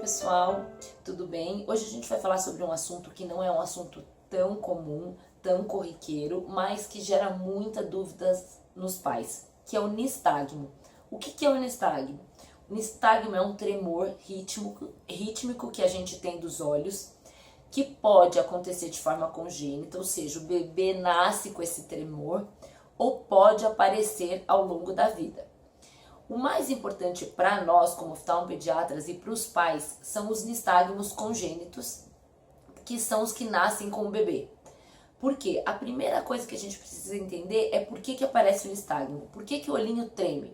pessoal, tudo bem? Hoje a gente vai falar sobre um assunto que não é um assunto tão comum, tão corriqueiro, mas que gera muita dúvidas nos pais, que é o nistagmo. O que é o nistagmo? O nistagmo é um tremor rítmico que a gente tem dos olhos, que pode acontecer de forma congênita, ou seja, o bebê nasce com esse tremor, ou pode aparecer ao longo da vida. O mais importante para nós, como oftalmopediatras, e para os pais, são os nistagmos congênitos, que são os que nascem com o bebê. Por quê? A primeira coisa que a gente precisa entender é por que aparece o nistagmo. Por que o olhinho treme?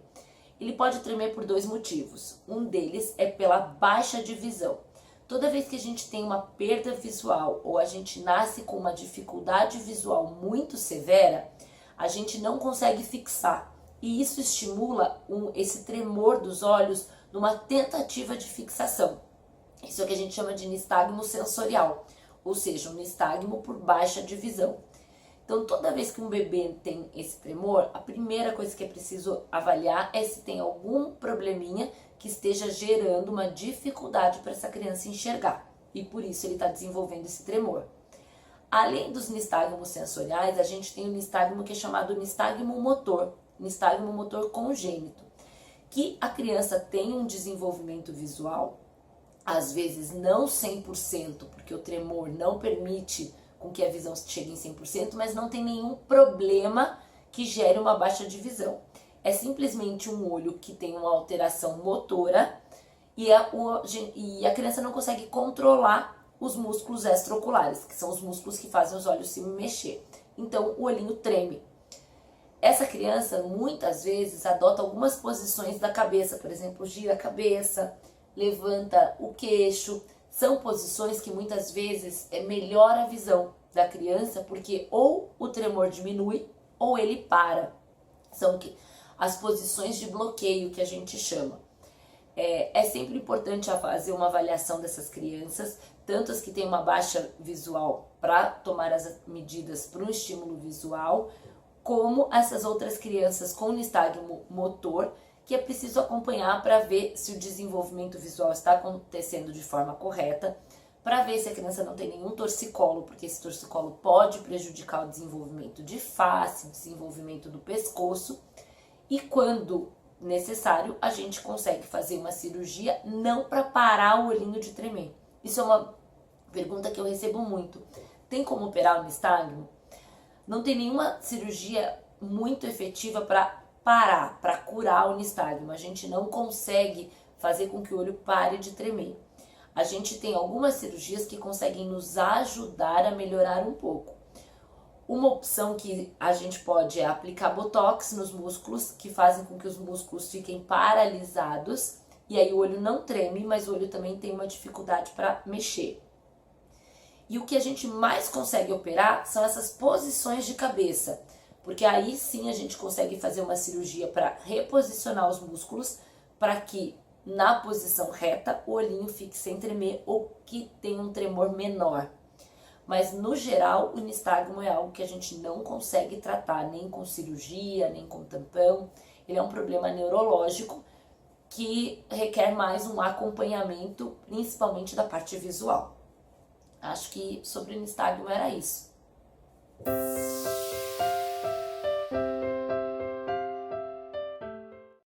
Ele pode tremer por dois motivos. Um deles é pela baixa de visão. Toda vez que a gente tem uma perda visual ou a gente nasce com uma dificuldade visual muito severa, a gente não consegue fixar. E isso estimula esse tremor dos olhos numa tentativa de fixação. Isso é o que a gente chama de nistagmo sensorial, ou seja, um nistagmo por baixa de visão. Então, toda vez que um bebê tem esse tremor, a primeira coisa que é preciso avaliar é se tem algum probleminha que esteja gerando uma dificuldade para essa criança enxergar. E por isso ele está desenvolvendo esse tremor. Além dos nistagmos sensoriais, a gente tem o nistagmo que é chamado nistagmo motor congênito, que a criança tem um desenvolvimento visual, às vezes não 100%, porque o tremor não permite com que a visão chegue em 100%, mas não tem nenhum problema que gere uma baixa de visão. É simplesmente um olho que tem uma alteração motora e a criança não consegue controlar os músculos extraoculares, que são os músculos que fazem os olhos se mexer. Então o olhinho treme. Essa criança muitas vezes adota algumas posições da cabeça, por exemplo, gira a cabeça, levanta o queixo. São posições que muitas vezes melhora a visão da criança, porque ou o tremor diminui ou ele para. São as posições de bloqueio que a gente chama. É sempre importante fazer uma avaliação dessas crianças, tanto as que têm uma baixa visual para tomar as medidas para um estímulo visual, como essas outras crianças com nistagmo motor, que é preciso acompanhar para ver se o desenvolvimento visual está acontecendo de forma correta, para ver se a criança não tem nenhum torcicolo, porque esse torcicolo pode prejudicar o desenvolvimento de face, o desenvolvimento do pescoço, e quando necessário, a gente consegue fazer uma cirurgia não para parar o olhinho de tremer. Isso é uma pergunta que eu recebo muito. Tem como operar o nistagmo? Não tem nenhuma cirurgia muito efetiva para parar, para curar o nistagmo. A gente não consegue fazer com que o olho pare de tremer. A gente tem algumas cirurgias que conseguem nos ajudar a melhorar um pouco. Uma opção que a gente pode é aplicar botox nos músculos, que fazem com que os músculos fiquem paralisados, e aí o olho não treme, mas o olho também tem uma dificuldade para mexer. E o que a gente mais consegue operar são essas posições de cabeça, porque aí sim a gente consegue fazer uma cirurgia para reposicionar os músculos, para que na posição reta o olhinho fique sem tremer ou que tenha um tremor menor. Mas no geral o nistagmo é algo que a gente não consegue tratar nem com cirurgia, nem com tampão. Ele é um problema neurológico que requer mais um acompanhamento, principalmente da parte visual. Acho que sobre o nistagmo era isso.